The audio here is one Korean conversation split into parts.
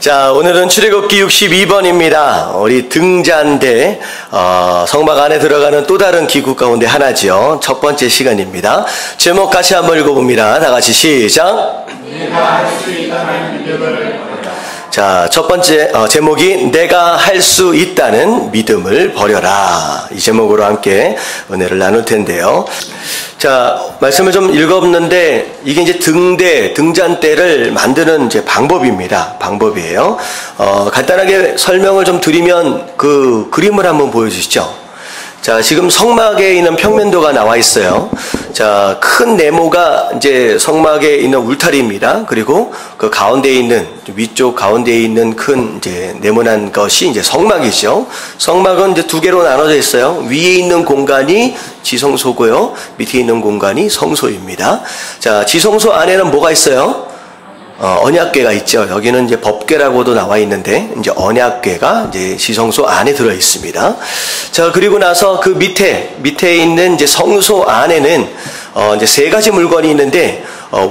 자, 오늘은 출애굽기 62번입니다. 우리 등잔대, 성막 안에 들어가는 또 다른 기구 가운데 하나지요. 첫 번째 시간입니다. 제목 같이 한번 읽어봅니다. 다 같이 시작. 내가 할 수 있다는 믿음을 버려라. 자, 첫 번째 제목이 내가 할 수 있다는 믿음을 버려라. 이 제목으로 함께 은혜를 나눌 텐데요. 자, 말씀을 좀 읽어봤는데 이게 이제 등잔대를 만드는 이제 방법입니다. 방법이에요. 간단하게 설명을 좀 드리면 그 그림을 한번 보여주시죠. 자, 지금 성막에 있는 평면도가 나와 있어요. 자, 큰 네모가 이제 성막에 있는 울타리입니다. 그리고 그 가운데에 있는, 위쪽 가운데에 있는 큰 이제 네모난 것이 이제 성막이죠. 성막은 이제 두 개로 나눠져 있어요. 위에 있는 공간이 지성소고요. 밑에 있는 공간이 성소입니다. 자, 지성소 안에는 뭐가 있어요? 언약궤가 있죠. 여기는 이제 법궤라고도 나와 있는데, 이제 언약궤가 이제 지성소 안에 들어 있습니다. 자, 그리고 나서 그 밑에 있는 이제 성소 안에는, 이제 세 가지 물건이 있는데,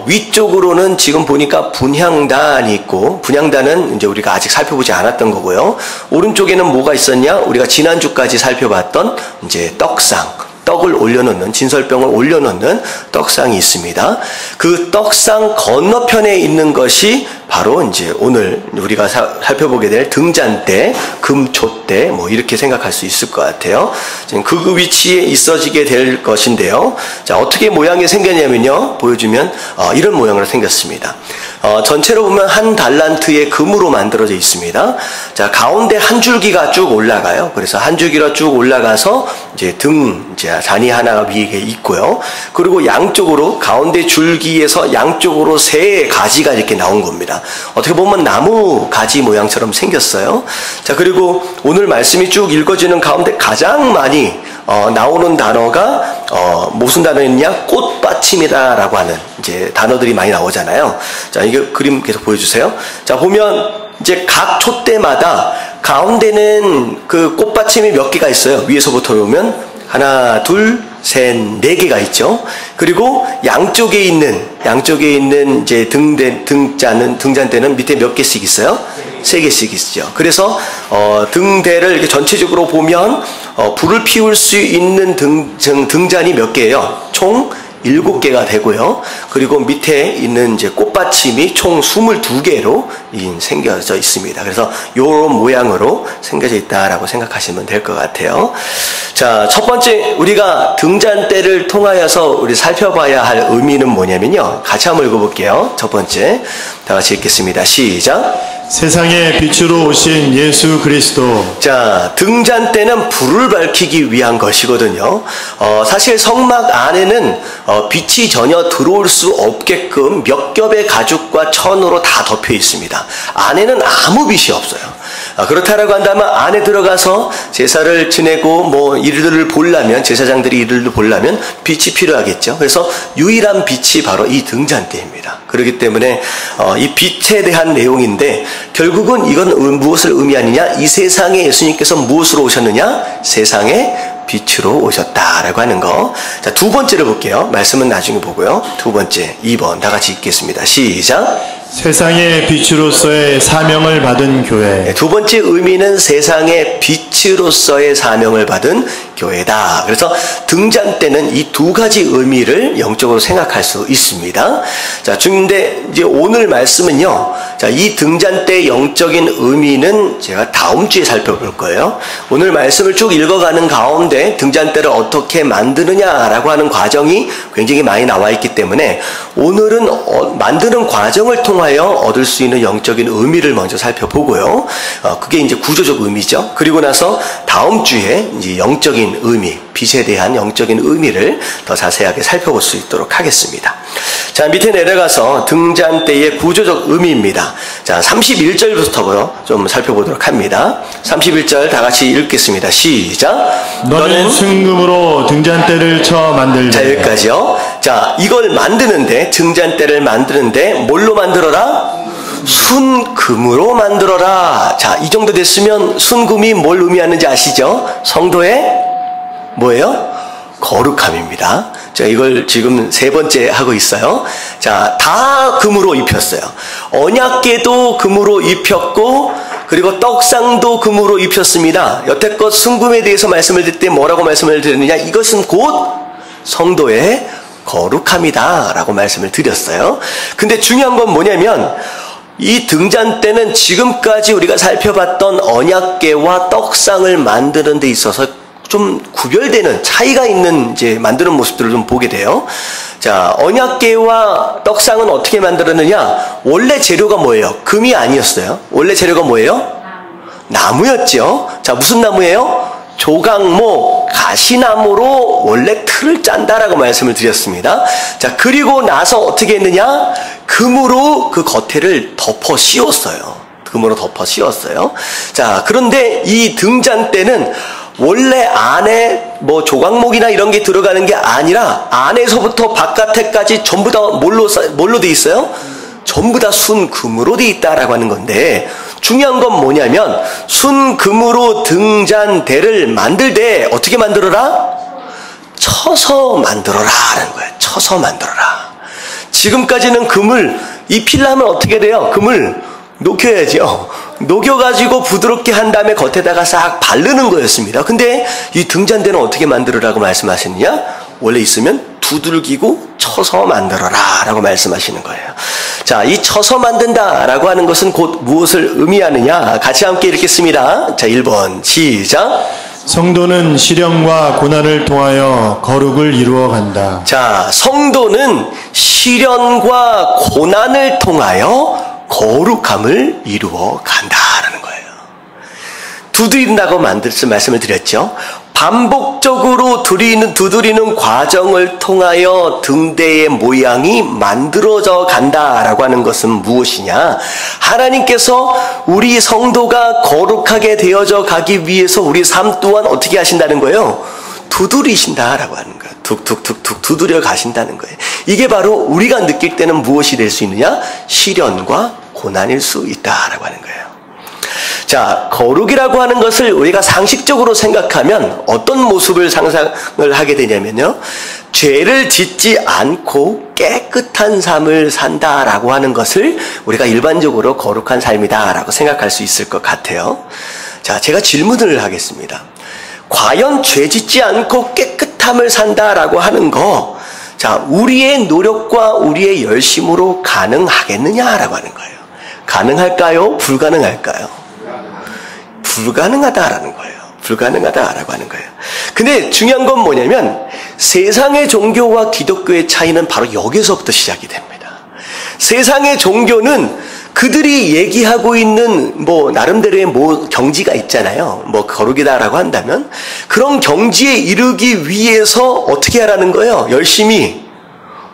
위쪽으로는 지금 보니까 분향단이 있고, 분향단은 이제 우리가 아직 살펴보지 않았던 거고요. 오른쪽에는 뭐가 있었냐? 우리가 지난주까지 살펴봤던 이제 떡을 올려놓는, 진설병을 올려놓는 떡상이 있습니다. 그 떡상 건너편에 있는 것이 바로 이제 오늘 우리가 살펴보게 될 등잔대, 금촛대, 뭐 이렇게 생각할 수 있을 것 같아요. 지금 그 위치에 있어지게 될 것인데요. 자, 어떻게 모양이 생겼냐면요. 보여주면, 이런 모양으로 생겼습니다. 전체로 보면 한 달란트의 금으로 만들어져 있습니다. 자, 가운데 한 줄기가 쭉 올라가요. 그래서 한 줄기로 쭉 올라가서 이제 이제 잔이 하나가 위에 있고요. 그리고 양쪽으로, 가운데 줄기에서 양쪽으로 세 가지가 이렇게 나온 겁니다. 어떻게 보면 나무 가지 모양처럼 생겼어요. 자, 그리고 오늘 말씀이 쭉 읽어지는 가운데 가장 많이 나오는 단어가 무슨 단어였냐? 꽃받침이다라고 하는 이제 단어들이 많이 나오잖아요. 자, 이게 그림 계속 보여주세요. 자, 보면 이제 각 촛대마다 가운데는 그 꽃받침이 몇 개가 있어요. 위에서부터 보면 하나, 둘, 셋, 네 개가 있죠. 그리고 양쪽에 있는 이제 등잔대는 밑에 몇 개씩 있어요? 세 개씩 있죠. 그래서 등대를 이렇게 전체적으로 보면 불을 피울 수 있는 등잔이 몇 개예요? 총 7개가 되고요. 그리고 밑에 있는 이제 꽃받침이 총 22개로 생겨져 있습니다. 그래서 이런 모양으로 생겨져 있다라고 생각하시면 될 것 같아요. 자, 첫 번째 우리가 등잔대를 통하여서 우리 살펴봐야 할 의미는 뭐냐면요. 같이 한번 읽어볼게요. 첫 번째, 다 같이 읽겠습니다. 시작. 세상의 빛으로 오신 예수 그리스도. 자, 등잔대는 불을 밝히기 위한 것이거든요. 사실 성막 안에는 빛이 전혀 들어올 수 없게끔 몇 겹의 가죽과 천으로 다 덮여 있습니다. 안에는 아무 빛이 없어요. 그렇다라고 한다면 안에 들어가서 제사를 지내고 뭐 일들을 보려면, 제사장들이 일들을 보려면 빛이 필요하겠죠. 그래서 유일한 빛이 바로 이 등잔대입니다. 그렇기 때문에 이 빛에 대한 내용인데, 결국은 이건 무엇을 의미하느냐? 이 세상에 예수님께서 무엇으로 오셨느냐? 세상에 빛으로 오셨다라고 하는 거. 자, 두 번째를 볼게요. 말씀은 나중에 보고요. 두 번째, 2번 다 같이 읽겠습니다. 시작. 세상의 빛으로서의 사명을 받은 교회. 네, 두 번째 의미는 세상의 빛으로서의 사명을 받은 교회다. 그래서 등잔대는 이 두 가지 의미를 영적으로 생각할 수 있습니다. 자, 근데 이제 오늘 말씀은요. 자, 이 등잔대의 영적인 의미는 제가 다음 주에 살펴볼 거예요. 오늘 말씀을 쭉 읽어가는 가운데 등잔대를 어떻게 만드느냐라고 하는 과정이 굉장히 많이 나와 있기 때문에 오늘은 만드는 과정을 통하여 얻을 수 있는 영적인 의미를 먼저 살펴보고요. 그게 이제 구조적 의미죠. 그리고 나서 다음 주에 이제 영적인 의미, 빛에 대한 영적인 의미를 더 자세하게 살펴볼 수 있도록 하겠습니다. 자, 밑에 내려가서 등잔대의 구조적 의미입니다. 자, 31절부터 좀 살펴보도록 합니다. 31절 다 같이 읽겠습니다. 시작. 너는 순금으로 등잔대를 쳐 만들래. 자, 여기까지요. 자, 이걸 만드는데, 등잔대를 만드는데 뭘로 만들어라? 순금으로 만들어라. 자, 이 정도 됐으면 순금이 뭘 의미하는지 아시죠? 성도의 뭐예요? 거룩함입니다. 자, 이걸 지금 3번째 하고 있어요. 자, 다 금으로 입혔어요. 언약궤도 금으로 입혔고, 그리고 떡상도 금으로 입혔습니다. 여태껏 순금에 대해서 말씀을 드릴 때 뭐라고 말씀을 드렸느냐? 이것은 곧 성도의 거룩함이다 라고 말씀을 드렸어요. 근데 중요한 건 뭐냐면 이 등잔 때는 지금까지 우리가 살펴봤던 언약궤와 떡상을 만드는 데 있어서 좀 구별되는 차이가 있는 이제 만드는 모습들을 좀 보게 돼요. 자, 언약궤와 떡상은 어떻게 만들었느냐? 원래 재료가 뭐예요? 금이 아니었어요. 원래 재료가 뭐예요? 나무였죠. 자, 무슨 나무예요? 조각목, 가시나무로 원래 틀을 짠다라고 말씀을 드렸습니다. 자, 그리고 나서 어떻게 했느냐? 금으로 그 겉에를 덮어 씌웠어요. 금으로 덮어 씌웠어요. 자, 그런데 이 등잔대는 원래 안에 뭐 조각목이나 이런 게 들어가는 게 아니라 안에서부터 바깥에까지 전부 다 뭘로 돼 있어요? 전부 다 순금으로 돼 있다라고 하는 건데, 중요한 건 뭐냐면 순금으로 등잔대를 만들 때 어떻게 만들어라? 쳐서 만들어라 하는 거예요. 쳐서 만들어라. 지금까지는 금을 입히려면 어떻게 돼요? 금을 녹여야죠. 녹여가지고 부드럽게 한 다음에 겉에다가 싹 바르는 거였습니다. 근데 이 등잔대는 어떻게 만들으라고 말씀하셨느냐? 원래 있으면 두들기고 쳐서 만들어라 라고 말씀하시는 거예요. 자, 이 쳐서 만든다 라고 하는 것은 곧 무엇을 의미하느냐? 같이 함께 읽겠습니다. 자, 1번 시작. 성도는 시련과 고난을 통하여 거룩을 이루어 간다. 자, 성도는 시련과 고난을 통하여 거룩함을 이루어 간다라는 거예요. 두드린다고 말씀을 드렸죠. 반복적으로 두드리는 과정을 통하여 등대의 모양이 만들어져 간다라고 하는 것은 무엇이냐? 하나님께서 우리 성도가 거룩하게 되어져 가기 위해서 우리 삶 또한 어떻게 하신다는 거예요? 두드리신다라고 하는 거예요. 툭툭툭툭 두드려 가신다는 거예요. 이게 바로 우리가 느낄 때는 무엇이 될 수 있느냐? 시련과 고난일 수 있다라고 하는 거예요. 자, 거룩이라고 하는 것을 우리가 상식적으로 생각하면 어떤 모습을 상상을 하게 되냐면요, 죄를 짓지 않고 깨끗한 삶을 산다라고 하는 것을 우리가 일반적으로 거룩한 삶이다라고 생각할 수 있을 것 같아요. 자, 제가 질문을 하겠습니다. 과연 죄 짓지 않고 깨끗함을 산다라고 하는 거, 자, 우리의 노력과 우리의 열심으로 가능하겠느냐라고 하는 거예요. 가능할까요? 불가능할까요? 불가능하다라는 거예요. 불가능하다라고 하는 거예요. 근데 중요한 건 뭐냐면 세상의 종교와 기독교의 차이는 바로 여기서부터 시작이 됩니다. 세상의 종교는 그들이 얘기하고 있는 뭐 나름대로의 뭐 경지가 있잖아요. 뭐 거룩이다라고 한다면 그런 경지에 이르기 위해서 어떻게 하라는 거예요? 열심히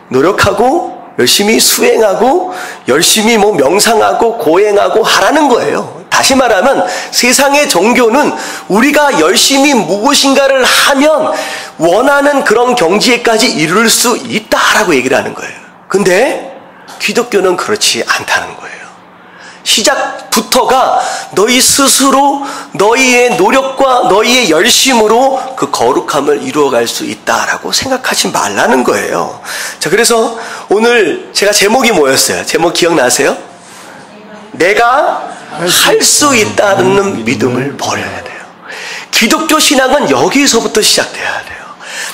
노력하고 열심히 수행하고 열심히 뭐 명상하고 고행하고 하라는 거예요. 다시 말하면 세상의 종교는 우리가 열심히 무엇인가를 하면 원하는 그런 경지에까지 이룰 수 있다라고 얘기를 하는 거예요. 근데 기독교는 그렇지 않다는 거예요. 시작부터가 너희 스스로 너희의 노력과 너희의 열심으로 그 거룩함을 이루어갈 수 있다라고 생각하지 말라는 거예요. 자, 그래서 오늘 제가 제목이 뭐였어요? 제목 기억나세요? 내가 할 수 있다는 믿음을 버려야 돼요. 기독교 신앙은 여기서부터 시작돼야 돼요.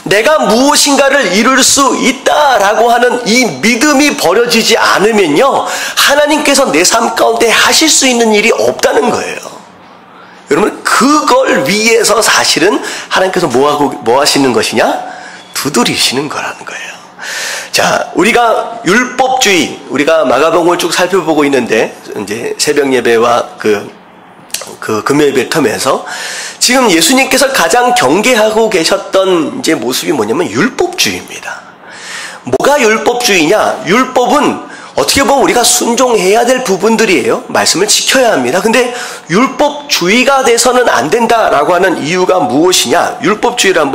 내가 무엇인가를 이룰 수 있다라고 하는 이 믿음이 버려지지 않으면요, 하나님께서 내 삶 가운데 하실 수 있는 일이 없다는 거예요. 여러분, 그걸 위해서 사실은 하나님께서 뭐 하시는 것이냐? 두드리시는 거라는 거예요. 자, 우리가 율법주의, 우리가 마가복음을 쭉 살펴보고 있는데, 이제 새벽 예배와 그 금요 예배 텀에서 지금 예수님께서 가장 경계하고 계셨던 이제 모습이 뭐냐면 율법주의입니다. 뭐가 율법주의냐? 율법은 어떻게 보면 우리가 순종해야 될 부분들이에요. 말씀을 지켜야 합니다. 근데 율법주의가 돼서는 안 된다라고 하는 이유가 무엇이냐? 율법주의를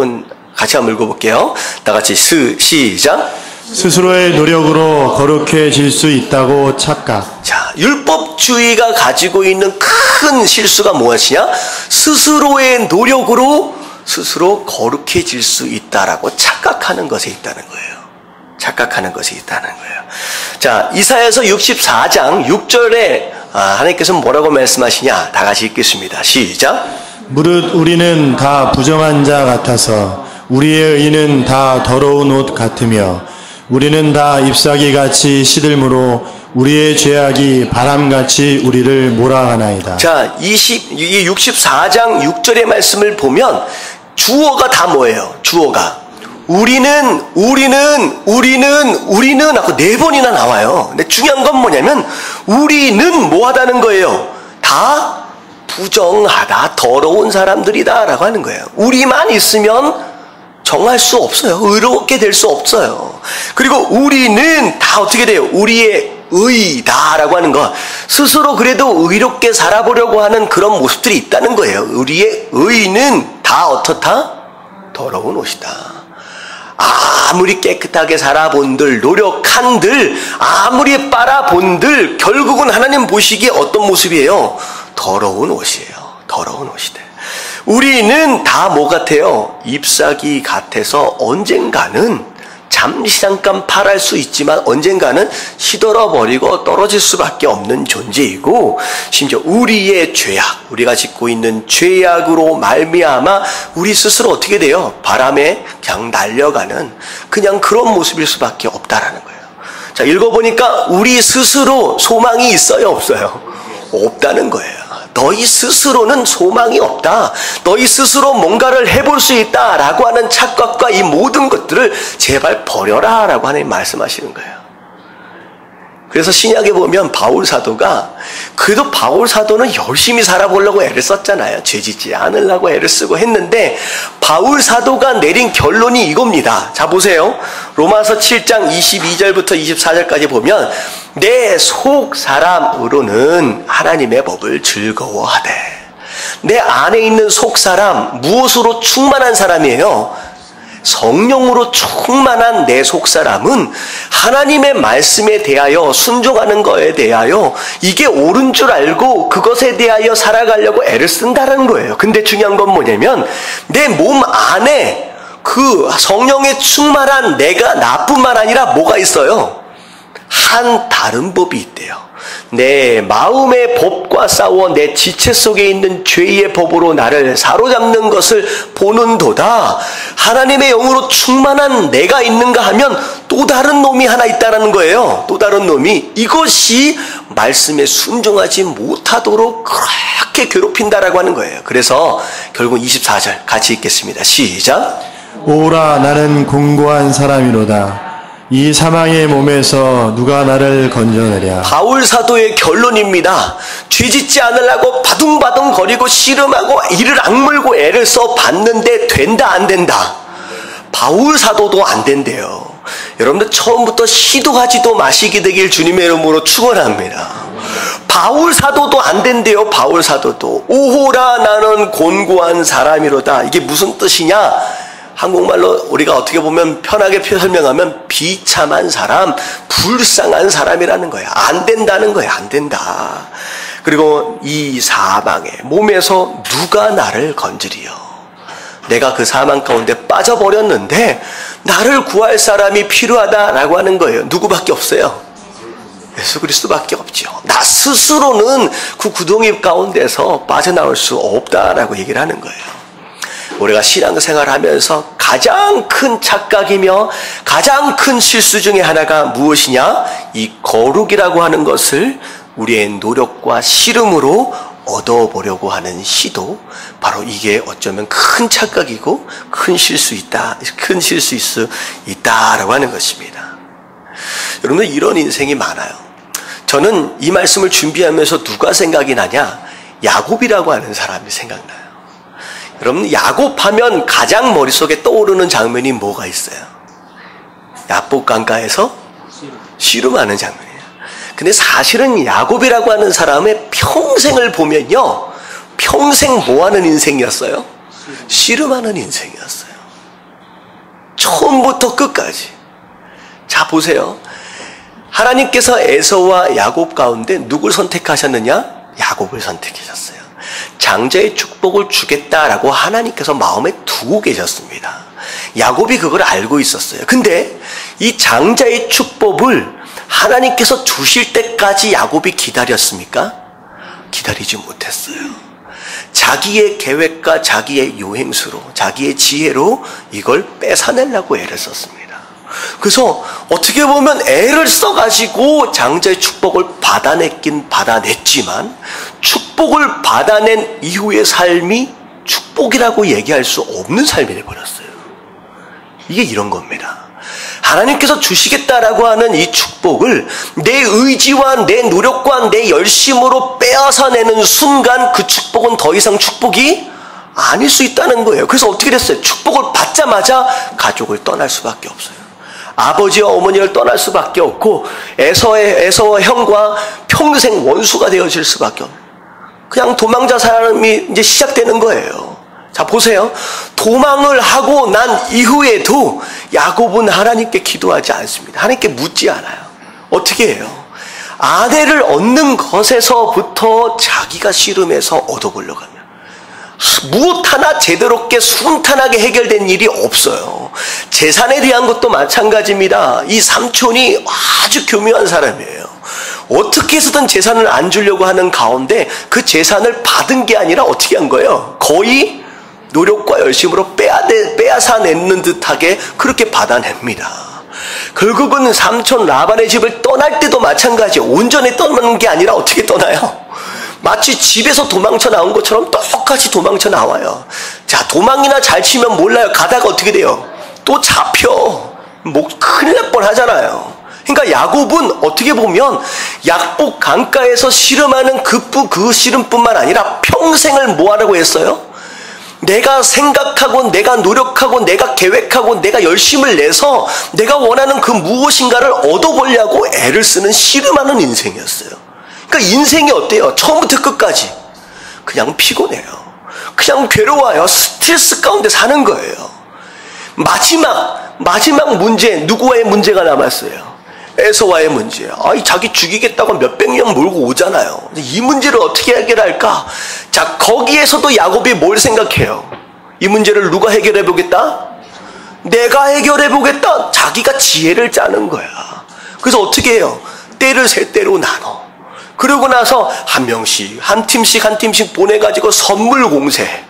같이 한번 읽어볼게요. 다 같이 시작. 스스로의 노력으로 거룩해질 수 있다고 착각. 자, 율법주의가 가지고 있는 큰 실수가 무엇이냐? 스스로의 노력으로 스스로 거룩해질 수 있다라고 착각하는 것에 있다는 거예요. 착각하는 것이 있다는 거예요. 자, 이사야서 64장 6절에 하나님께서 뭐라고 말씀하시냐? 다 같이 읽겠습니다. 시작. 무릇 우리는 다 부정한 자 같아서 우리의 의는 다 더러운 옷 같으며 우리는 다 잎사귀같이 시들므로 우리의 죄악이 바람같이 우리를 몰아가나이다. 자, 64장 6절의 말씀을 보면 주어가 다 뭐예요? 주어가 우리는 하고 네 번이나 나와요. 근데 중요한 건 뭐냐면 우리는 뭐 하다는 거예요? 다 부정하다, 더러운 사람들이다 라고 하는 거예요. 우리만 있으면 정할 수 없어요. 의롭게 될 수 없어요. 그리고 우리는 다 어떻게 돼요? 우리의 의다라고 하는 거. 스스로 그래도 의롭게 살아보려고 하는 그런 모습들이 있다는 거예요. 우리의 의는 다 어떻다? 더러운 옷이다. 아무리 깨끗하게 살아본들, 노력한들, 아무리 빨아본들 결국은 하나님 보시기에 어떤 모습이에요? 더러운 옷이에요. 더러운 옷이다. 우리는 다 뭐 같아요? 잎사귀 같아서 언젠가는 잠시 잠깐 파랄 수 있지만 언젠가는 시들어버리고 떨어질 수밖에 없는 존재이고, 심지어 우리의 죄악, 우리가 짓고 있는 죄악으로 말미암아 우리 스스로 어떻게 돼요? 바람에 그냥 날려가는 그냥 그런 모습일 수밖에 없다라는 거예요. 자, 읽어보니까 우리 스스로 소망이 있어요? 없어요? 없다는 거예요. 너희 스스로는 소망이 없다. 너희 스스로 뭔가를 해볼 수 있다라고 하는 착각과 이 모든 것들을 제발 버려라 라고 하나님 말씀하시는 거예요. 그래서 신약에 보면 바울 사도가, 그래도 바울 사도는 열심히 살아보려고 애를 썼잖아요. 죄짓지 않으려고 애를 쓰고 했는데 바울 사도가 내린 결론이 이겁니다. 자, 보세요. 로마서 7장 22절부터 24절까지 보면 내 속 사람으로는 하나님의 법을 즐거워하되, 내 안에 있는 속 사람, 무엇으로 충만한 사람이에요? 성령으로 충만한 내 속사람은 하나님의 말씀에 대하여 순종하는 것에 대하여 이게 옳은 줄 알고 그것에 대하여 살아가려고 애를 쓴다는 거예요. 근데 중요한 건 뭐냐면 내 몸 안에 그 성령에 충만한 내가 나뿐만 아니라 뭐가 있어요? 한 다른 법이 있대요. 내 마음의 법과 싸워 내 지체 속에 있는 죄의 법으로 나를 사로잡는 것을 보는도다. 하나님의 영으로 충만한 내가 있는가 하면 또 다른 놈이 하나 있다는 거예요. 또 다른 놈이 이것이 말씀에 순종하지 못하도록 그렇게 괴롭힌다라고 하는 거예요. 그래서 결국 24절 같이 읽겠습니다. 시작. 오라 나는 공고한 사람이로다. 이 사망의 몸에서 누가 나를 건져내랴. 바울 사도의 결론입니다. 죄짓지 않으려고 바둥바둥 거리고 씨름하고 이를 악물고 애를 써 봤는데 된다 안 된다? 바울 사도도 안 된대요. 여러분들 처음부터 시도하지도 마시게 되길 주님의 이름으로 축원합니다. 바울 사도도 안 된대요. 바울 사도도. 오호라 나는 곤고한 사람이로다. 이게 무슨 뜻이냐? 한국말로 우리가 어떻게 보면 편하게 설명하면 비참한 사람, 불쌍한 사람이라는 거야. 안 된다는 거야. 안 된다. 그리고 이 사망에 몸에서 누가 나를 건지리요. 내가 그 사망 가운데 빠져버렸는데 나를 구할 사람이 필요하다라고 하는 거예요. 누구밖에 없어요? 예수 그리스도밖에 없죠. 나 스스로는 그 구덩이 가운데서 빠져나올 수 없다라고 얘기를 하는 거예요. 우리가 신앙생활을 하면서 가장 큰 착각이며 가장 큰 실수 중에 하나가 무엇이냐? 이 거룩이라고 하는 것을 우리의 노력과 씨름으로 얻어보려고 하는 시도, 바로 이게 어쩌면 큰 착각이고 큰 실수일 수 있다라고 하는 것입니다. 여러분들 이런 인생이 많아요. 저는 이 말씀을 준비하면서 누가 생각이 나냐? 야곱이라고 하는 사람이 생각나요. 여러분 야곱하면 가장 머릿속에 떠오르는 장면이 뭐가 있어요? 야복 강가에서 씨름하는 장면이에요. 근데 사실은 야곱이라고 하는 사람의 평생을 보면요, 평생 뭐하는 인생이었어요? 씨름하는 인생이었어요. 처음부터 끝까지. 자 보세요. 하나님께서 에서와 야곱 가운데 누굴 선택하셨느냐? 야곱을 선택하셨어요. 장자의 축복을 주겠다라고 하나님께서 마음에 두고 계셨습니다. 야곱이 그걸 알고 있었어요. 근데 이 장자의 축복을 하나님께서 주실 때까지 야곱이 기다렸습니까? 기다리지 못했어요. 자기의 계획과 자기의 요행수로, 자기의 지혜로 이걸 뺏어내려고 애를 썼습니다. 그래서 어떻게 보면 애를 써가지고 장자의 축복을 받아냈긴 받아냈지만 축복을 받아낸 이후의 삶이 축복이라고 얘기할 수 없는 삶이 되어버렸어요. 이게 이런 겁니다. 하나님께서 주시겠다라고 하는 이 축복을 내 의지와 내 노력과 내 열심으로 빼앗아내는 순간 그 축복은 더 이상 축복이 아닐 수 있다는 거예요. 그래서 어떻게 됐어요? 축복을 받자마자 가족을 떠날 수밖에 없어요. 아버지와 어머니를 떠날 수밖에 없고 에서와 형과 평생 원수가 되어질 수밖에 없어요. 그냥 도망자 삶이 이제 시작되는 거예요. 자, 보세요. 도망을 하고 난 이후에도 야곱은 하나님께 기도하지 않습니다. 하나님께 묻지 않아요. 어떻게 해요? 아내를 얻는 것에서부터 자기가 씨름해서 얻어보려고 합니다. 무엇 하나 제대롭게 순탄하게 해결된 일이 없어요. 재산에 대한 것도 마찬가지입니다. 이 삼촌이 아주 교묘한 사람이에요. 어떻게 해서든 재산을 안 주려고 하는 가운데 그 재산을 받은 게 아니라 어떻게 한 거예요? 거의 노력과 열심으로 빼앗아내는 듯하게 그렇게 받아냅니다. 결국은 삼촌 라반의 집을 떠날 때도 마찬가지예요. 온전히 떠나는 게 아니라 어떻게 떠나요? 마치 집에서 도망쳐 나온 것처럼 똑같이 도망쳐 나와요. 자, 도망이나 잘 치면 몰라요. 가다가 어떻게 돼요? 또 잡혀. 큰일 날 뻔하잖아요. 그러니까 야곱은 어떻게 보면 약복 강가에서 씨름하는 그 씨름뿐만 아니라 평생을 뭐 하라고 했어요? 내가 생각하고 내가 노력하고 내가 계획하고 내가 열심을 내서 내가 원하는 그 무엇인가를 얻어보려고 애를 쓰는 씨름하는 인생이었어요. 그러니까 인생이 어때요? 처음부터 끝까지 그냥 피곤해요. 그냥 괴로워요. 스트레스 가운데 사는 거예요. 마지막 문제, 누구와의 문제가 남았어요? 에서와의 문제예요. 자기 죽이겠다고 몇백 명 몰고 오잖아요. 이 문제를 어떻게 해결할까? 자, 거기에서도 야곱이 뭘 생각해요? 이 문제를 누가 해결해 보겠다? 내가 해결해 보겠다. 자기가 지혜를 짜는 거야. 그래서 어떻게 해요? 때를 세 때로 나눠. 그러고 나서 한 명씩, 한 팀씩 보내가지고 선물 공세.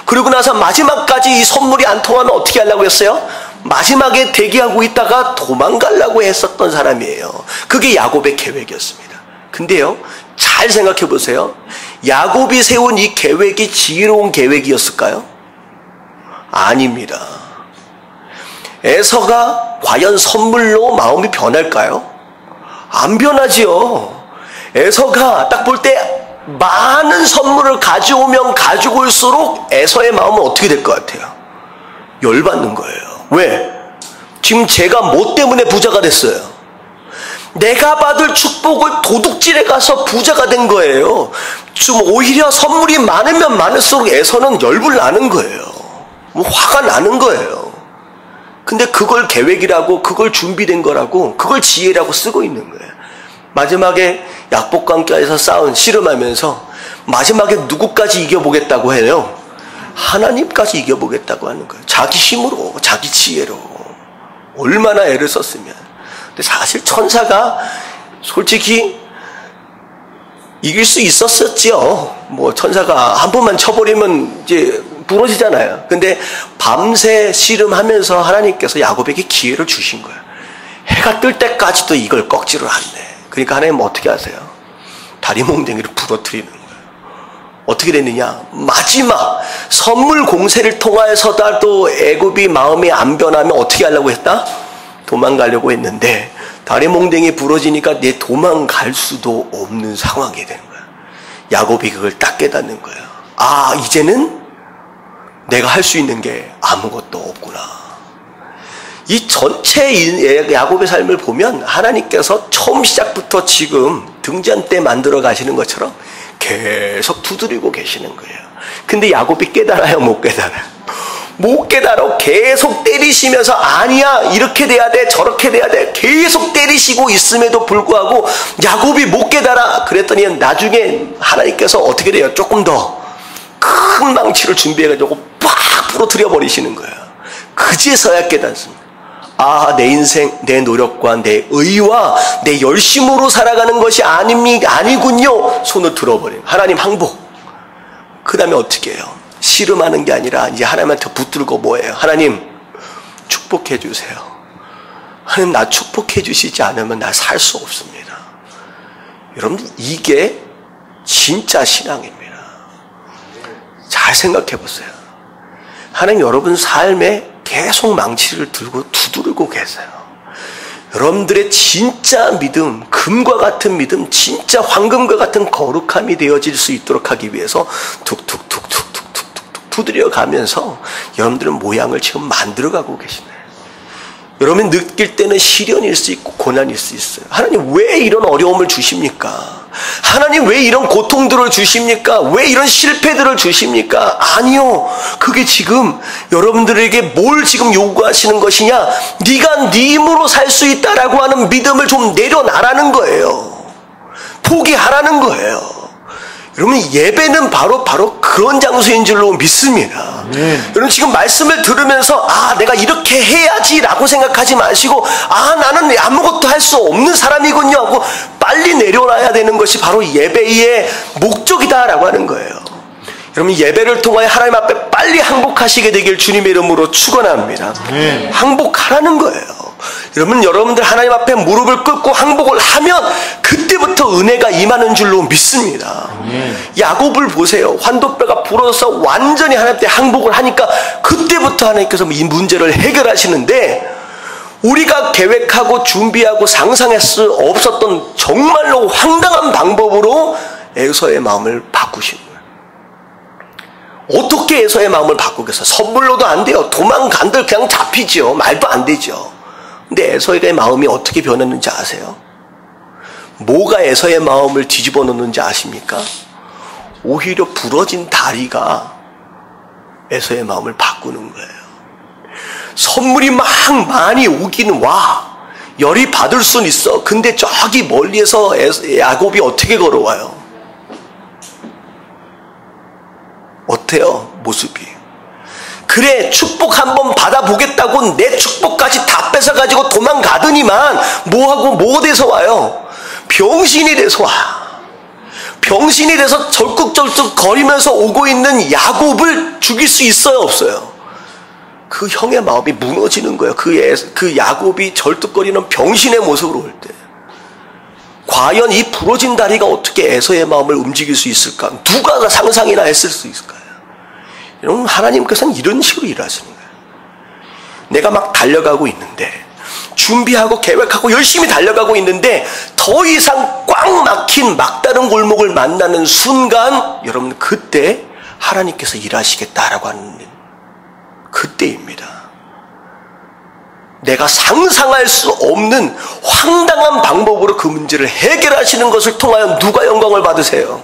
그러고 나서 마지막까지 이 선물이 안 통하면 어떻게 하려고 했어요? 마지막에 대기하고 있다가 도망가려고 했었던 사람이에요. 그게 야곱의 계획이었습니다. 근데요, 잘 생각해 보세요. 야곱이 세운 이 계획이 지혜로운 계획이었을까요? 아닙니다. 에서가 과연 선물로 마음이 변할까요? 안 변하지요. 에서가 딱 볼 때 많은 선물을 가져오면 가져올수록 에서의 마음은 어떻게 될 것 같아요? 열받는 거예요. 왜? 지금 제가 뭐 때문에 부자가 됐어요? 내가 받을 축복을 도둑질해 가서 부자가 된 거예요. 좀 오히려 선물이 많으면 많을수록 에서는 열불 나는 거예요. 뭐 화가 나는 거예요. 근데 그걸 계획이라고, 그걸 준비된 거라고, 그걸 지혜라고 쓰고 있는 거예요. 마지막에 약복강가에서 싸운 씨름하면서 마지막에 누구까지 이겨보겠다고 해요? 하나님까지 이겨보겠다고 하는 거예요. 자기 힘으로, 자기 지혜로. 얼마나 애를 썼으면. 근데 사실 천사가 솔직히 이길 수 있었었지요. 뭐 천사가 한 번만 쳐버리면 이제 부러지잖아요. 근데 밤새 씨름하면서 하나님께서 야곱에게 기회를 주신 거예요. 해가 뜰 때까지도 이걸 꺾지를 않네. 그러니까 하나님은 어떻게 하세요? 다리몽댕이를 부러뜨리는 거예요. 어떻게 됐느냐? 마지막 선물 공세를 통하여서도 애굽이 마음이 안 변하면 어떻게 하려고 했다? 도망가려고 했는데 다리몽댕이 부러지니까 내 도망갈 수도 없는 상황이 되는 거예요. 야곱이 그걸 딱 깨닫는 거예요. 아, 이제는 내가 할 수 있는 게 아무것도 없구나. 이 전체 야곱의 삶을 보면 하나님께서 처음 시작부터 지금 등잔 때 만들어 가시는 것처럼 계속 두드리고 계시는 거예요. 근데 야곱이 깨달아요? 못 깨달아요? 못 깨달아. 계속 때리시면서 아니야, 이렇게 돼야 돼, 저렇게 돼야 돼, 계속 때리시고 있음에도 불구하고 야곱이 못 깨달아. 그랬더니 나중에 하나님께서 어떻게 돼요? 조금 더 큰 망치를 준비해가지고 팍 부러뜨려 버리시는 거예요. 그제서야 깨닫습니다. 아, 내 인생, 내 노력과 내 의와 내 열심으로 살아가는 것이 아니군요. 손을 들어버려요. 하나님 항복. 그 다음에 어떻게 해요? 씨름하는 게 아니라 이제 하나님한테 붙들고 뭐예요? 하나님 축복해 주세요. 하나님 나 축복해 주시지 않으면 나 살 수 없습니다. 여러분 이게 진짜 신앙입니다. 잘 생각해 보세요. 하나님 여러분 삶에 계속 망치를 들고 두드리고 계세요. 여러분들의 진짜 믿음, 금과 같은 믿음, 진짜 황금과 같은 거룩함이 되어질 수 있도록 하기 위해서 툭툭툭툭툭툭툭 두드려 가면서 여러분들은 모양을 지금 만들어가고 계시네요. 여러분이 느낄 때는 시련일 수 있고 고난일 수 있어요. 하나님 왜 이런 어려움을 주십니까? 하나님 왜 이런 고통들을 주십니까? 왜 이런 실패들을 주십니까? 아니요. 그게 지금 여러분들에게 뭘 지금 요구하시는 것이냐? 네가 네 힘으로 살 수 있다라고 하는 믿음을 좀 내려놔라는 거예요. 포기하라는 거예요. 여러분 예배는 바로 그런 장소인 줄로 믿습니다. 여러분 지금 말씀을 들으면서 아 내가 이렇게 해야지라고 생각하지 마시고 아 나는 아무것도 할 수 없는 사람이군요 하고 빨리 내려놔야 되는 것이 바로 예배의 목적이다라고 하는 거예요. 여러분 예배를 통하여 하나님 앞에 빨리 항복하시게 되길 주님의 이름으로 축원합니다. 항복하라는 거예요. 여러분들 하나님 앞에 무릎을 꿇고 항복을 하면 그때부터 은혜가 임하는 줄로 믿습니다. 야곱을 보세요. 환도뼈가 부러져서 완전히 하나님 앞에 항복을 하니까 그때부터 하나님께서 이 문제를 해결하시는데 우리가 계획하고 준비하고 상상할 수 없었던 정말로 황당한 방법으로 에서의 마음을 바꾸신 거예요. 어떻게 에서의 마음을 바꾸겠어요? 선물로도 안 돼요. 도망간들 그냥 잡히죠. 말도 안 되죠. 근데 에서의 마음이 어떻게 변했는지 아세요? 뭐가 에서의 마음을 뒤집어 놓는지 아십니까? 오히려 부러진 다리가 에서의 마음을 바꾸는 거예요. 선물이 막 많이 오기는 와. 열이 받을 수는 있어. 근데 저기 멀리에서 야곱이 어떻게 걸어와요? 어때요? 모습이. 그래 축복 한번 받아보겠다고 내 축복까지 다 뺏어가지고 도망가더니만 뭐하고 뭐 돼서 와요? 병신이 돼서 와. 병신이 돼서 절뚝절뚝 거리면서 오고 있는 야곱을 죽일 수 있어요 없어요? 그 형의 마음이 무너지는 거예요. 그 야곱이 절뚝거리는 병신의 모습으로 올 때 과연 이 부러진 다리가 어떻게 에서의 마음을 움직일 수 있을까? 누가 상상이나 했을 수 있을까요? 여러분 하나님께서는 이런 식으로 일하시는 거예요. 내가 막 달려가고 있는데 준비하고 계획하고 열심히 달려가고 있는데 더 이상 꽉 막힌 막다른 골목을 만나는 순간 여러분 그때 하나님께서 일하시겠다라고 하는 그때입니다. 내가 상상할 수 없는 황당한 방법으로 그 문제를 해결하시는 것을 통하여 누가 영광을 받으세요?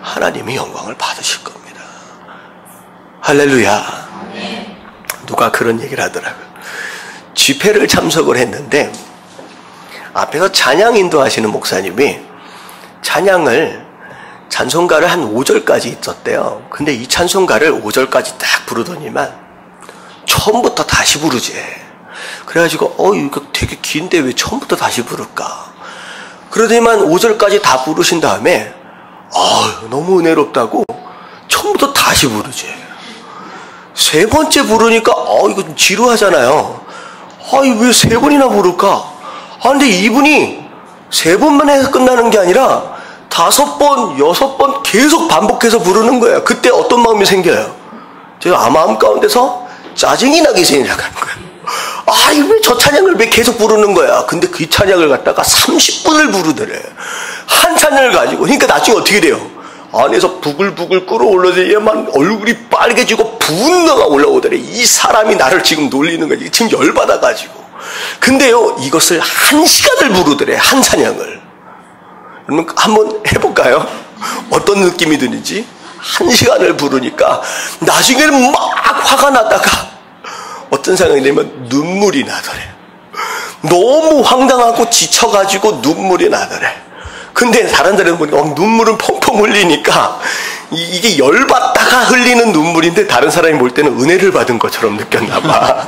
하나님이 영광을 받으실 겁니다. 할렐루야. 누가 그런 얘기를 하더라고요. 집회를 참석을 했는데 앞에서 찬양 인도하시는 목사님이 찬송가를 한 5절까지 있었대요. 근데 이 찬송가를 5절까지 딱 부르더니만 처음부터 다시 부르지. 그래가지고 이거 되게 긴데 왜 처음부터 다시 부를까? 그러더니만 5절까지 다 부르신 다음에 너무 은혜롭다고 처음부터 다시 부르지. 세 번째 부르니까 이거 좀 지루하잖아요. 왜 세 번이나 부를까? 근데 이분이 세 번만 해서 끝나는 게 아니라 5번, 6번 계속 반복해서 부르는 거예요. 그때 어떤 마음이 생겨요? 제가 마음 가운데서 짜증이 나기 시작하는 거예요. 왜 저 찬양을 왜 계속 부르는 거야? 근데 그 찬양을 갖다가 30분을 부르더래. 한 찬양을 가지고. 그러니까 나중에 어떻게 돼요? 안에서 부글부글 끓어올라서 얘만 얼굴이 빨개지고 분노가 올라오더래. 이 사람이 나를 지금 놀리는 거지. 지금 열받아가지고. 근데요, 이것을 1시간을 부르더래. 한 찬양을. 그러면 한번 해볼까요? 어떤 느낌이 드는지? 1시간을 부르니까 나중에는 막 화가 나다가 어떤 생각이 들면 눈물이 나더래. 너무 황당하고 지쳐가지고 눈물이 나더래. 근데 다른 사람은 보니까 눈물은 펑펑 흘리니까 이게 열받다가 흘리는 눈물인데 다른 사람이 볼 때는 은혜를 받은 것처럼 느꼈나 봐.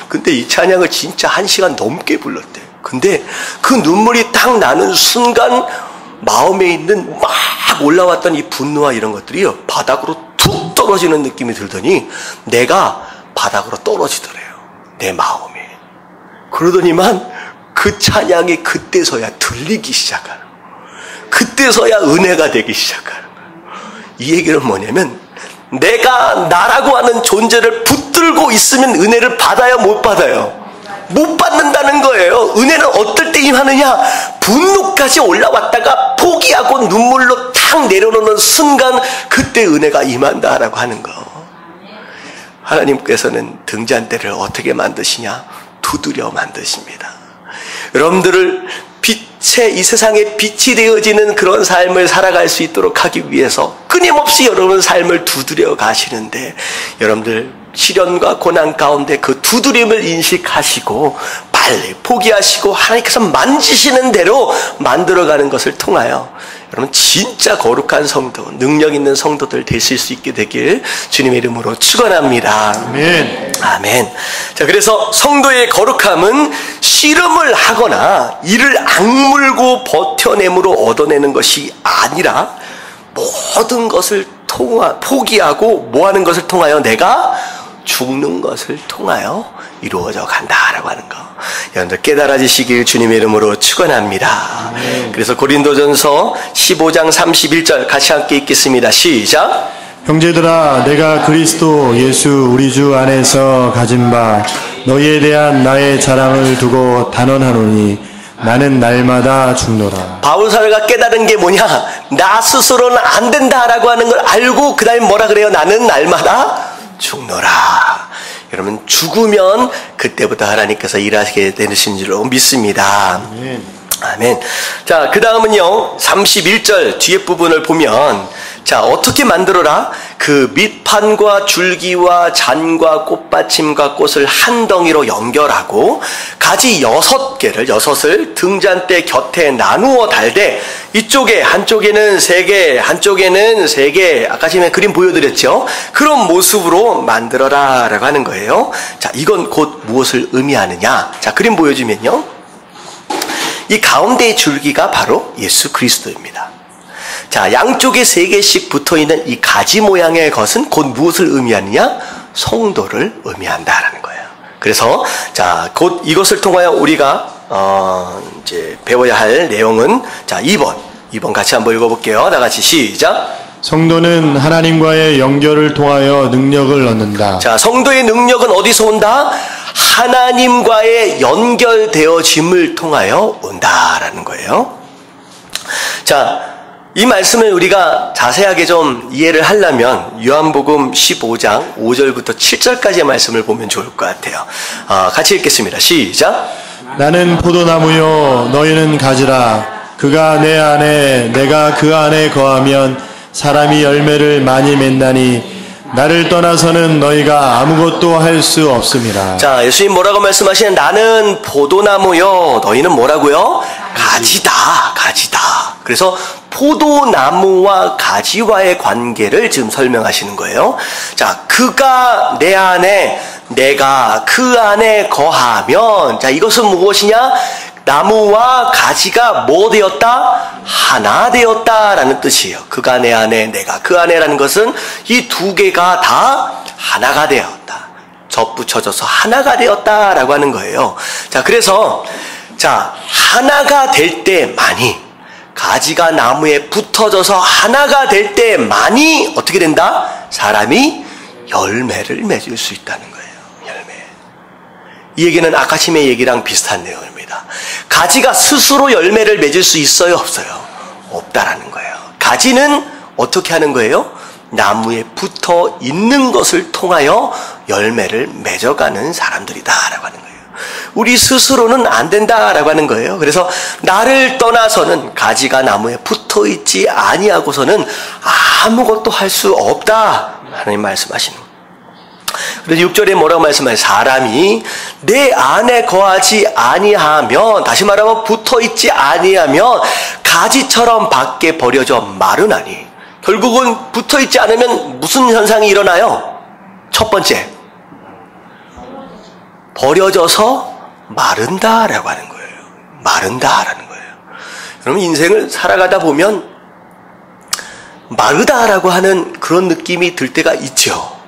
근데 이 찬양을 진짜 1시간 넘게 불렀대. 근데 그 눈물이 딱 나는 순간 마음에 있는 막 올라왔던 이 분노와 이런 것들이 바닥으로 툭 떨어지는 느낌이 들더니 내가 바닥으로 떨어지더래요. 내 마음이. 그러더니만 그 찬양이 그때서야 들리기 시작하는 거예요. 그때서야 은혜가 되기 시작하는 거예요. 이 얘기는 뭐냐면 내가 나라고 하는 존재를 붙들고 있으면 은혜를 받아요, 못 받아요? 못 받는다는 거예요. 은혜는 어떨 때 임하느냐? 분노까지 올라왔다가 포기하고 눈물로 탁 내려놓는 순간 그때 은혜가 임한다라고 하는 거. 하나님께서는 등잔대를 어떻게 만드시냐? 두드려 만드십니다. 여러분들을 이 세상에 빛이 되어지는 그런 삶을 살아갈 수 있도록 하기 위해서 끊임없이 여러분 삶을 두드려 가시는데, 여러분들 시련과 고난 가운데 그 두드림을 인식하시고 빨리 포기하시고 하나님께서 만지시는 대로 만들어가는 것을 통하여 여러분 진짜 거룩한 성도, 능력 있는 성도들 되실 수 있게 되길 주님의 이름으로 축원합니다. 아멘. 아멘. 자, 그래서 성도의 거룩함은 씨름을 하거나 이를 악물고 버텨냄으로 얻어내는 것이 아니라 모든 것을 포기하고 뭐하는 것을 통하여 내가 죽는 것을 통하여 이루어져 간다라고 하는 거. 여러분들 깨달아지시길 주님의 이름으로 축원합니다. 그래서 고린도전서 15장 31절 같이 함께 읽겠습니다. 시작. 형제들아, 내가 그리스도 예수 우리 주 안에서 가진 바 너희에 대한 나의 자랑을 두고 단언하노니 나는 날마다 죽노라. 바울사도가 깨달은 게 뭐냐? 나 스스로는 안 된다라고 하는 걸 알고 그 다음에 뭐라 그래요? 나는 날마다 죽노라. 여러분 죽으면 그때부터 하나님께서 일하시게 되신 줄로 믿습니다. 아멘. 아멘. 자, 그 다음은요 31절 뒤에 부분을 보면, 자, 어떻게 만들어라? 그 밑판과 줄기와 잔과 꽃받침과 꽃을 한 덩이로 연결하고 가지 6개를 등잔대 곁에 나누어 달되 이쪽에 한쪽에는 3개, 한쪽에는 3개, 아까 전에 그림 보여드렸죠? 그런 모습으로 만들어라 라고 하는 거예요. 자, 이건 곧 무엇을 의미하느냐? 자, 그림 보여주면요, 이 가운데의 줄기가 바로 예수 그리스도입니다. 자, 양쪽에 3개씩 붙어있는 이 가지 모양의 것은 곧 무엇을 의미하느냐? 성도를 의미한다라는 거예요. 그래서 자, 곧 이것을 통하여 우리가 이제 배워야 할 내용은, 자, 2번 같이 한번 읽어볼게요. 다 같이 시작. 성도는 하나님과의 연결을 통하여 능력을 얻는다. 자, 성도의 능력은 어디서 온다? 하나님과의 연결되어짐을 통하여 온다라는 거예요. 자, 이 말씀을 우리가 자세하게 좀 이해를 하려면 요한복음 15장 5절부터 7절까지의 말씀을 보면 좋을 것 같아요. 같이 읽겠습니다. 시작. 나는 포도나무요 너희는 가지라. 그가 내 안에 내가 그 안에 거하면 사람이 열매를 많이 맺나니 나를 떠나서는 너희가 아무것도 할 수 없음이라. 자, 예수님 뭐라고 말씀하시는? 나는 포도나무요 너희는 뭐라고요? 가지다. 그래서 포도나무와 가지와의 관계를 지금 설명하시는 거예요. 자, 그가 내 안에 내가 그 안에 거하면, 자, 이것은 무엇이냐? 나무와 가지가 뭐 되었다? 하나 되었다라는 뜻이에요. 그가 내 안에 내가 그 안에라는 것은 이 두 개가 다 하나가 되었다. 접붙여져서 하나가 되었다라고 하는 거예요. 자, 그래서 자, 하나가 될 때만이, 가지가 나무에 붙어져서 하나가 될 때만이 어떻게 된다? 사람이 열매를 맺을 수 있다는 거예요. 열매. 이 얘기는 아카심의 얘기랑 비슷한 내용입니다. 가지가 스스로 열매를 맺을 수 있어요? 없어요? 없다라는 거예요. 가지는 어떻게 하는 거예요? 나무에 붙어 있는 것을 통하여 열매를 맺어가는 사람들이다라고 하는 거예요. 우리 스스로는 안 된다라고 하는 거예요. 그래서 나를 떠나서는, 가지가 나무에 붙어 있지 아니하고서는 아무것도 할 수 없다 하나님 말씀하시는 거예요. 그래서 6절에 뭐라고 말씀하세요? 사람이 내 안에 거하지 아니하면, 다시 말하면 붙어 있지 아니하면 가지처럼 밖에 버려져 마르나니. 결국은 붙어 있지 않으면 무슨 현상이 일어나요? 첫 번째, 버려져서 마른다라고 하는 거예요. 마른다라는 거예요. 여러분, 인생을 살아가다 보면 마르다라고 하는 그런 느낌이 들 때가 있죠.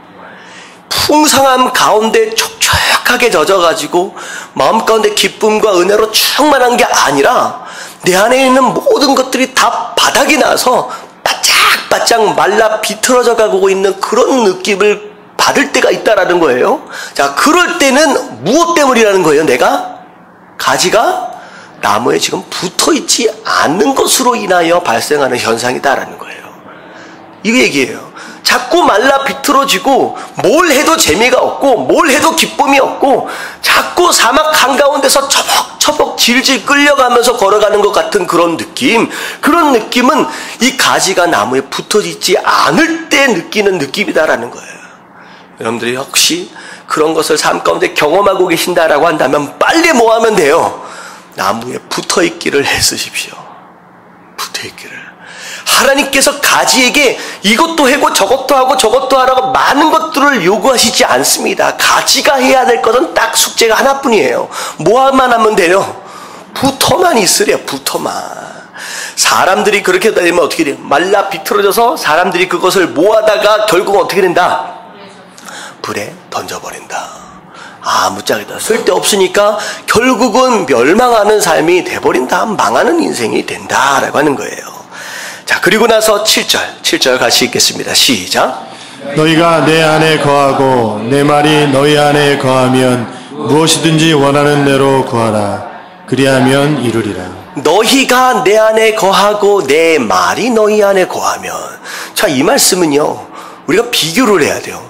풍성함 가운데 촉촉하게 젖어가지고 마음 가운데 기쁨과 은혜로 충만한 게 아니라 내 안에 있는 모든 것들이 다 바닥이 나서 바짝바짝 말라 비틀어져 가고 있는 그런 느낌을 받을 때가 있다라는 거예요. 자, 그럴 때는 무엇 때문이라는 거예요? 내가 가지가 나무에 지금 붙어있지 않는 것으로 인하여 발생하는 현상이다라는 거예요. 이 얘기예요. 자꾸 말라 비틀어지고 뭘 해도 재미가 없고 뭘 해도 기쁨이 없고 자꾸 사막 한가운데서 처벅처벅 질질 끌려가면서 걸어가는 것 같은 그런 느낌, 그런 느낌은 이 가지가 나무에 붙어있지 않을 때 느끼는 느낌이다라는 거예요. 여러분들이 혹시 그런 것을 삶 가운데 경험하고 계신다라고 한다면 빨리 뭐 하면 돼요? 나무에 붙어있기를 애쓰십시오. 붙어있기를. 하나님께서 가지에게 이것도 하고 저것도 하고 저것도 하라고 많은 것들을 요구하시지 않습니다. 가지가 해야 될 것은 딱 숙제가 하나뿐이에요. 뭐만 하면 돼요? 붙어만 있으래요. 붙어만. 사람들이 그렇게 되면 어떻게 돼요? 말라 비틀어져서 사람들이 그것을 모아다가 결국 어떻게 된다? 불에 던져버린다. 아무짝에다 쓸데없으니까 결국은 멸망하는 삶이 돼버린다. 망하는 인생이 된다라고 하는 거예요. 자, 그리고 나서 7절 같이 읽겠습니다. 시작. 너희가 내 안에 거하고 내 말이 너희 안에 거하면 무엇이든지 원하는 대로 구하라. 그리하면 이루리라. 너희가 내 안에 거하고 내 말이 너희 안에 거하면. 자, 이 말씀은요, 우리가 비교를 해야 돼요.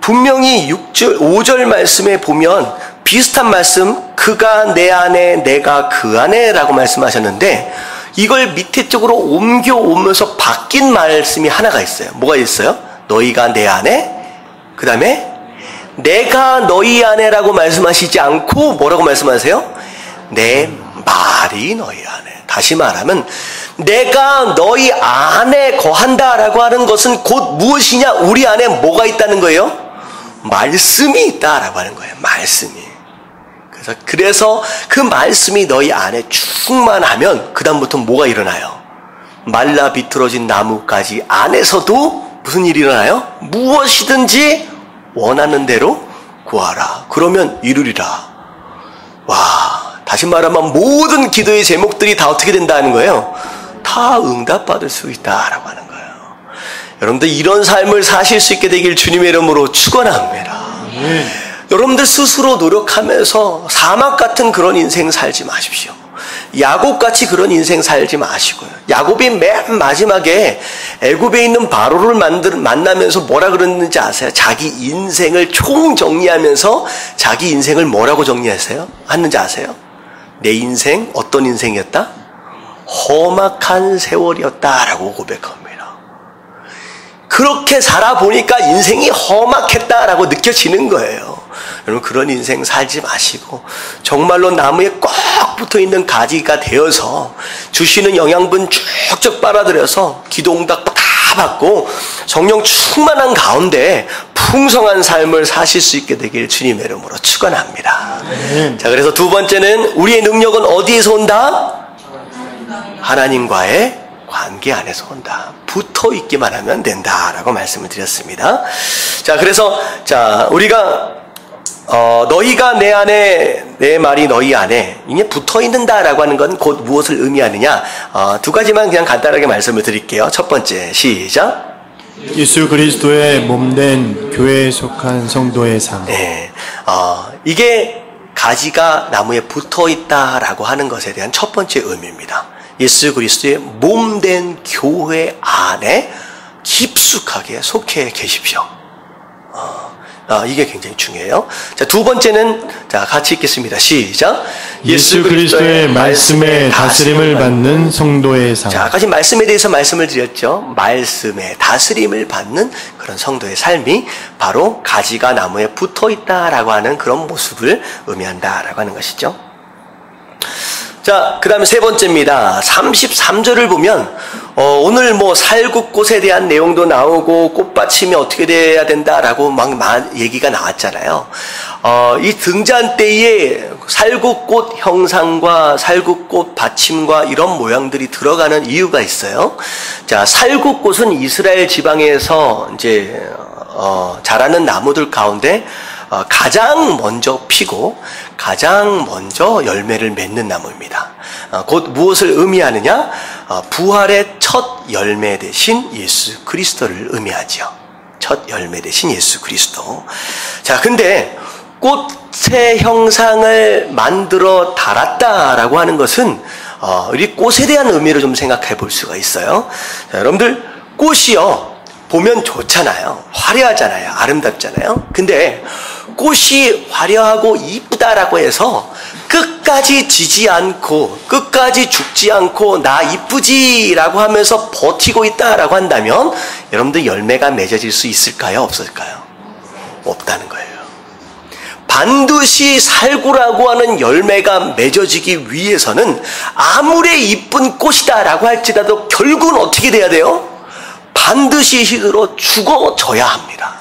분명히 5절 말씀에 보면 비슷한 말씀, 그가 내 안에 내가 그 안에 라고 말씀하셨는데 이걸 밑에 쪽으로 옮겨오면서 바뀐 말씀이 하나가 있어요. 뭐가 있어요? 너희가 내 안에, 그 다음에 내가 너희 안에라고 말씀하시지 않고 뭐라고 말씀하세요? 내 말이 너희 안에. 다시 말하면 내가 너희 안에 거한다라고 하는 것은 곧 무엇이냐? 우리 안에 뭐가 있다는 거예요? 말씀이 있다라고 하는 거예요. 말씀이. 그래서 그 말씀이 너희 안에 충만하면 그 다음부터 뭐가 일어나요? 말라 비틀어진 나무까지 안에서도 무슨 일이 일어나요? 무엇이든지 원하는 대로 구하라. 그러면 이루리라. 와, 다시 말하면 모든 기도의 제목들이 다 어떻게 된다는 거예요? 다 응답받을 수 있다라고 하는 거예요. 여러분들 이런 삶을 사실 수 있게 되길 주님의 이름으로 축원합니다. 여러분들 스스로 노력하면서 사막 같은 그런 인생 살지 마십시오. 야곱같이 그런 인생 살지 마시고요. 야곱이 맨 마지막에 애굽에 있는 바로를 만나면서 뭐라 그랬는지 아세요? 자기 인생을 총정리하면서 자기 인생을 뭐라고 정리했어요? 하는지 아세요? 내 인생 어떤 인생이었다? 험악한 세월이었다라고 고백합니다. 그렇게 살아보니까 인생이 험악했다라고 느껴지는 거예요. 여러분, 그런 인생 살지 마시고 정말로 나무에 꼭 붙어있는 가지가 되어서 주시는 영양분 쭉쭉 빨아들여서 기도 응답 다 받고 성령 충만한 가운데 풍성한 삶을 사실 수 있게 되길 주님의 이름으로 축원합니다. 자, 그래서 두 번째는 우리의 능력은 어디에서 온다? 하나님과의 관계 안에서 온다. 붙어 있기만 하면 된다라고 말씀을 드렸습니다. 자, 그래서 우리가 너희가 내 안에 내 말이 너희 안에 이게 붙어 있는다라고 하는 건 곧 무엇을 의미하느냐? 두 가지만 그냥 간단하게 말씀을 드릴게요. 첫 번째, 시작. 예수 그리스도의 몸된 교회에 속한 성도의 삶. 네, 이게 가지가 나무에 붙어 있다라고 하는 것에 대한 첫 번째 의미입니다. 예수 그리스도의 몸된 교회 안에 깊숙하게 속해 계십시오. 이게 굉장히 중요해요. 자, 두 번째는 같이 읽겠습니다. 시작. 예수 그리스도의 말씀에 다스림을 받는 성도의 삶. 자, 아까 말씀에 대해서 말씀을 드렸죠. 말씀에 다스림을 받는 그런 성도의 삶이 바로 가지가 나무에 붙어 있다라고 하는 그런 모습을 의미한다라고 하는 것이죠. 자, 그 다음에 세 번째입니다. 33절을 보면, 오늘 뭐 살구꽃에 대한 내용도 나오고, 꽃받침이 어떻게 돼야 된다라고 막 얘기가 나왔잖아요. 이 등잔 때에 살구꽃 형상과 살구꽃 받침과 이런 모양들이 들어가는 이유가 있어요. 자, 살구꽃은 이스라엘 지방에서 이제, 자라는 나무들 가운데, 가장 먼저 피고 가장 먼저 열매를 맺는 나무입니다. 곧 무엇을 의미하느냐? 부활의 첫 열매 되신 예수 그리스도를 의미하죠. 첫 열매 되신 예수 그리스도. 자, 근데 꽃의 형상을 만들어 달았다라고 하는 것은 우리 꽃에 대한 의미를 좀 생각해 볼 수가 있어요. 자, 여러분들, 꽃이요 보면 좋잖아요. 화려하잖아요. 아름답잖아요. 근데 꽃이 화려하고 이쁘다라고 해서 끝까지 지지 않고 끝까지 죽지 않고 나 이쁘지라고 하면서 버티고 있다라고 한다면 여러분들 열매가 맺어질 수 있을까요? 없을까요? 없다는 거예요. 반드시 살구라고 하는 열매가 맺어지기 위해서는 아무리 이쁜 꽃이다라고 할지라도 결국은 어떻게 돼야 돼요? 반드시 힘으로 죽어져야 합니다.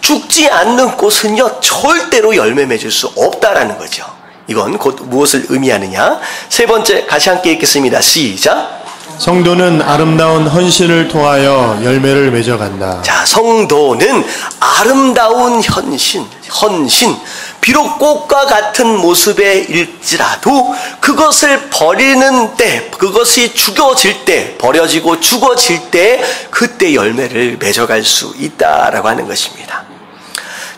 죽지 않는 꽃은요 절대로 열매 맺을 수 없다라는 거죠. 이건 곧 무엇을 의미하느냐? 세 번째, 같이 함께 읽겠습니다. 시작. 성도는 아름다운 헌신을 통하여 열매를 맺어간다. 자, 성도는 아름다운 헌신. 비록 꽃과 같은 모습일지라도 그것을 버리는 때, 그것이 죽어질 때, 버려지고 죽어질 때 그때 열매를 맺어갈 수 있다라고 하는 것입니다.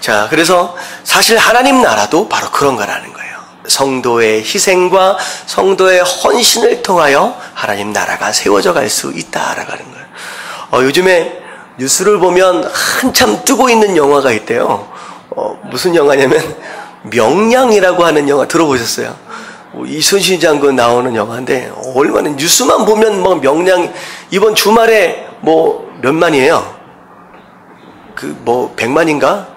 자, 그래서 사실 하나님 나라도 바로 그런 거라는 거예요. 성도의 희생과 성도의 헌신을 통하여 하나님 나라가 세워져 갈 수 있다라고 하는 거예요. 요즘에 뉴스를 보면 한참 뜨고 있는 영화가 있대요. 무슨 영화냐면 명량이라고 하는 영화 들어보셨어요? 이순신 장군 나오는 영화인데 얼마나 뉴스만 보면 뭐 명량 이번 주말에 뭐 몇만이에요? 그 뭐 100만인가?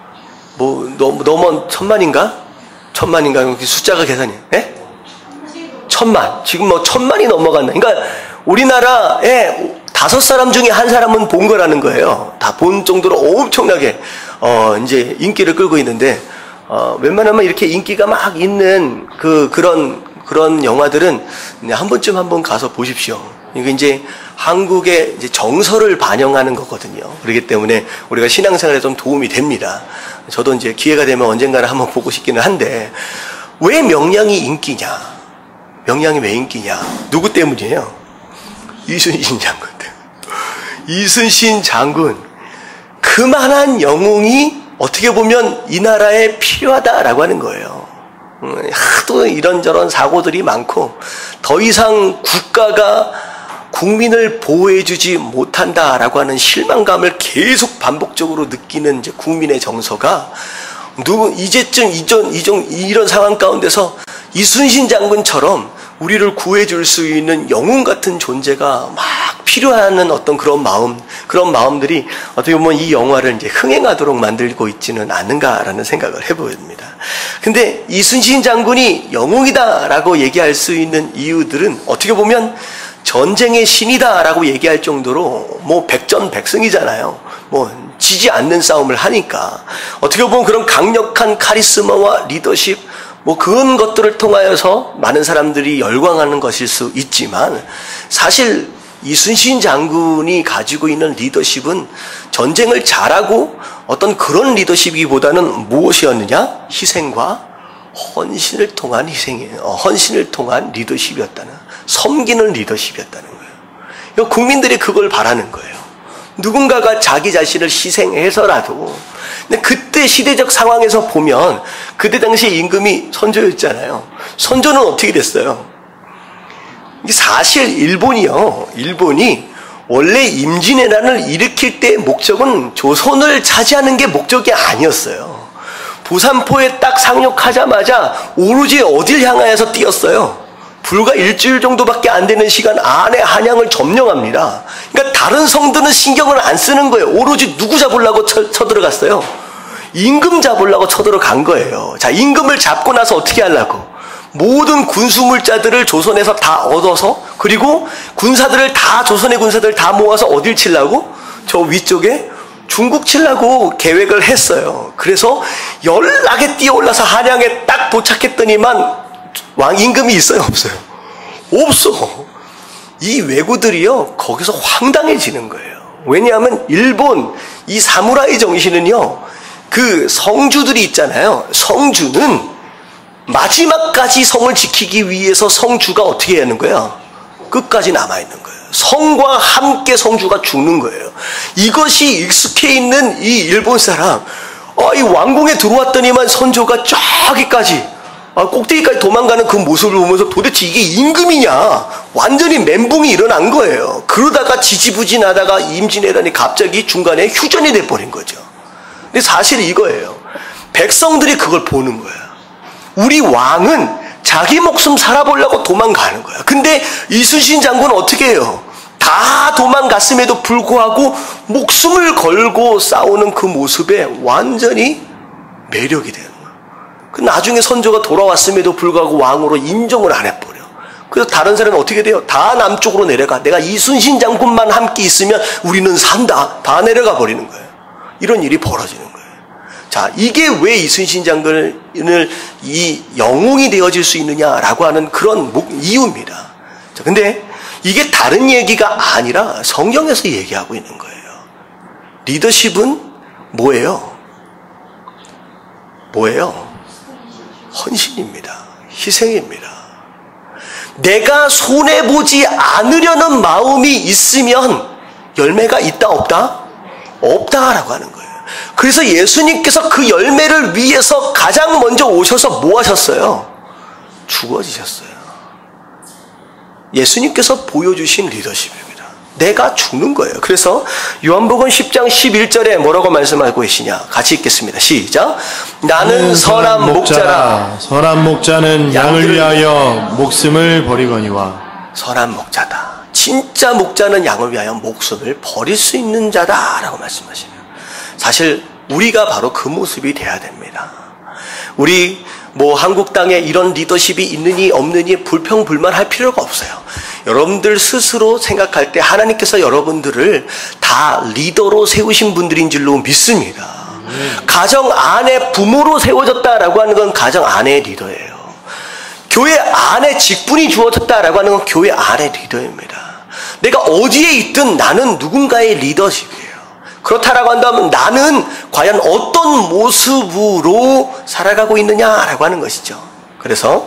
뭐 넘어 1000만인가? 1000만인가? 숫자가 계산이. 예? 1000만. 지금 뭐 1000만이 넘어갔나? 그러니까 우리나라에 5사람 중에 한 사람은 본 거라는 거예요. 다 본 정도로 엄청나게 이제 인기를 끌고 있는데 웬만하면 이렇게 인기가 막 있는 그런 영화들은 한 번쯤 한번 가서 보십시오. 이게 이제 한국의 이제 정서를 반영하는 거거든요. 그렇기 때문에 우리가 신앙생활에 좀 도움이 됩니다. 저도 이제 기회가 되면 언젠가는 한번 보고 싶기는 한데 왜 명량이 인기냐? 명량이 왜 인기냐? 누구 때문이에요? 이순신 장군 때문에. 이순신 장군 그만한 영웅이 어떻게 보면 이 나라에 필요하다라고 하는 거예요. 하도 이런저런 사고들이 많고 더 이상 국가가 국민을 보호해주지 못한다라고 하는 실망감을 계속 반복적으로 느끼는 이제 국민의 정서가 이제쯤 이런 상황 가운데서 이순신 장군처럼 우리를 구해줄 수 있는 영웅 같은 존재가 막 필요한 어떤 그런 마음들이 어떻게 보면 이 영화를 이제 흥행하도록 만들고 있지는 않는가라는 생각을 해봅니다. 근데 이순신 장군이 영웅이다라고 얘기할 수 있는 이유들은 어떻게 보면 전쟁의 신이다라고 얘기할 정도로 뭐 백전백승이잖아요. 뭐 지지 않는 싸움을 하니까 어떻게 보면 그런 강력한 카리스마와 리더십 뭐 그런 것들을 통하여서 많은 사람들이 열광하는 것일 수 있지만 사실 이순신 장군이 가지고 있는 리더십은 전쟁을 잘하고 어떤 그런 리더십이보다는 무엇이었느냐? 희생과 헌신을 통한 헌신을 통한 리더십이었다는, 섬기는 리더십이었다는 거예요. 국민들이 그걸 바라는 거예요. 누군가가 자기 자신을 희생해서라도. 근데 그때 시대적 상황에서 보면 그때 당시 임금이 선조였잖아요. 선조는 어떻게 됐어요? 사실 일본이 원래 임진왜란을 일으킬 때의 목적은 조선을 차지하는 게 목적이 아니었어요. 부산포에 딱 상륙하자마자 오로지 어딜 향하여서 뛰었어요? 불과 일주일 정도밖에 안 되는 시간 안에 한양을 점령합니다. 그러니까 다른 성들은 신경을 안 쓰는 거예요. 오로지 누구 잡으려고 쳐들어갔어요? 임금 잡으려고 쳐들어간 거예요. 자, 임금을 잡고 나서 어떻게 하려고? 모든 군수물자들을 조선에서 다 얻어서, 그리고 군사들을 다, 조선의 군사들을 다 모아서 어딜 치려고? 저 위쪽에 중국 치려고 계획을 했어요. 그래서 연락에 뛰어올라서 한양에 딱 도착했더니만 왕 임금이 있어요, 없어요? 없어. 이 왜구들이요, 거기서 황당해지는 거예요. 왜냐하면 일본 이 사무라이 정신은요, 그 성주들이 있잖아요. 성주는 마지막까지 성을 지키기 위해서 성주가 어떻게 하는 거야? 끝까지 남아있는 거예요. 성과 함께 성주가 죽는 거예요. 이것이 익숙해 있는 이 일본 사람, 이 왕궁에 들어왔더니만 선조가 저기까지, 꼭대기까지 도망가는 그 모습을 보면서 도대체 이게 임금이냐? 완전히 멘붕이 일어난 거예요. 그러다가 지지부진하다가 임진왜란이 갑자기 중간에 휴전이 돼버린 거죠. 근데 사실 이거예요. 백성들이 그걸 보는 거예요. 우리 왕은 자기 목숨 살아보려고 도망가는 거야. 근데 이순신 장군은 어떻게 해요? 다 도망갔음에도 불구하고 목숨을 걸고 싸우는 그 모습에 완전히 매력이 되는 거야. 그 나중에 선조가 돌아왔음에도 불구하고 왕으로 인정을 안 해버려. 그래서 다른 사람은 어떻게 돼요? 다 남쪽으로 내려가. 내가 이순신 장군만 함께 있으면 우리는 산다. 다 내려가 버리는 거예요. 이런 일이 벌어지는 거예요. 자, 이게 왜 이순신 장군을 이 영웅이 되어질 수 있느냐라고 하는 그런 이유입니다. 자, 근데 이게 다른 얘기가 아니라 성경에서 얘기하고 있는 거예요. 리더십은 뭐예요? 뭐예요? 헌신입니다. 희생입니다. 내가 손해보지 않으려는 마음이 있으면 열매가 있다 없다? 없다라고 하는 거예요. 그래서 예수님께서 그 열매를 위해서 가장 먼저 오셔서 뭐 하셨어요? 죽어지셨어요. 예수님께서 보여주신 리더십입니다. 내가 죽는 거예요. 그래서 요한복음 10장 11절에 뭐라고 말씀하고 계시냐? 같이 읽겠습니다. 시작. 나는 선한 목자라. 선한 목자는 양을 위하여 목숨을 버리거니와. 선한 목자다. 진짜 목자는 양을 위하여 목숨을 버릴 수 있는 자다라고 말씀하시네요. 사실 우리가 바로 그 모습이 돼야 됩니다. 우리 한국 땅에 이런 리더십이 있느니 없느니 불평불만할 필요가 없어요. 여러분들 스스로 생각할 때 하나님께서 여러분들을 다 리더로 세우신 분들인 줄로 믿습니다. 가정 안에 부모로 세워졌다라고 하는 건 가정 안의 리더예요. 교회 안에 직분이 주어졌다라고 하는 건 교회 안의 리더입니다. 내가 어디에 있든 나는 누군가의 리더십이에요. 그렇다라고 한다면 나는 과연 어떤 모습으로 살아가고 있느냐라고 하는 것이죠. 그래서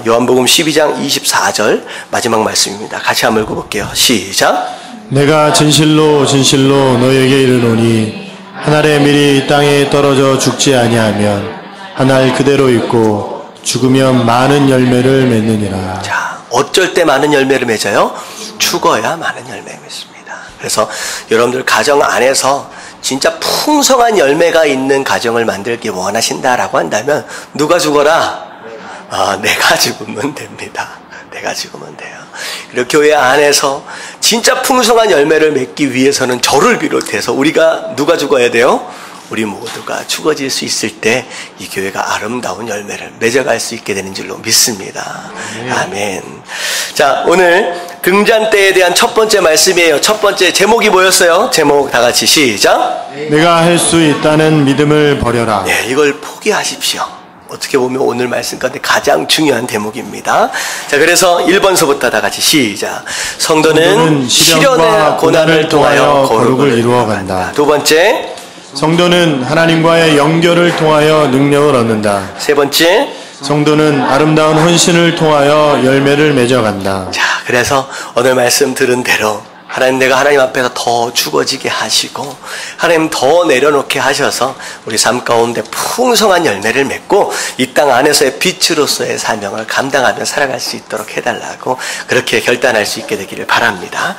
요한복음 12장 24절 마지막 말씀입니다. 같이 한번 읽어볼게요. 시작. 내가 진실로 진실로 너에게 이르노니 한 알의 밀이 땅에 떨어져 죽지 아니하면 한 알 그대로 있고 죽으면 많은 열매를 맺느니라. 자, 어쩔 때 많은 열매를 맺어요? 죽어야 많은 열매를 맺습니다. 그래서 여러분들 가정 안에서 진짜 풍성한 열매가 있는 가정을 만들기 원하신다라고 한다면 누가 죽어라? 내가 죽으면 됩니다. 내가 죽으면 돼요. 그리고 교회 안에서 진짜 풍성한 열매를 맺기 위해서는 저를 비롯해서 우리가 누가 죽어야 돼요? 우리 모두가 죽어질 수 있을 때 이 교회가 아름다운 열매를 맺어갈 수 있게 되는 줄로 믿습니다. 아멘. 자, 오늘 등잔 때에 대한 첫 번째 말씀이에요. 첫 번째 제목이 뭐였어요? 제목 다 같이 시작. 내가 할 수 있다는 믿음을 버려라. 네, 이걸 포기하십시오. 어떻게 보면 오늘 말씀 가운데 가장 중요한 대목입니다. 자, 그래서 1번서부터 다 같이 시작. 성도는 시련과 고난을 통하여 거룩을 이루어간다. 두 번째, 성도는 하나님과의 연결을 통하여 능력을 얻는다. 세 번째, 성도는 아름다운 헌신을 통하여 열매를 맺어간다. 자, 그래서 오늘 말씀 들은 대로 하나님, 내가 하나님 앞에서 더 죽어지게 하시고 하나님 더 내려놓게 하셔서 우리 삶 가운데 풍성한 열매를 맺고 이 땅 안에서의 빛으로서의 사명을 감당하며 살아갈 수 있도록 해달라고 그렇게 결단할 수 있게 되기를 바랍니다.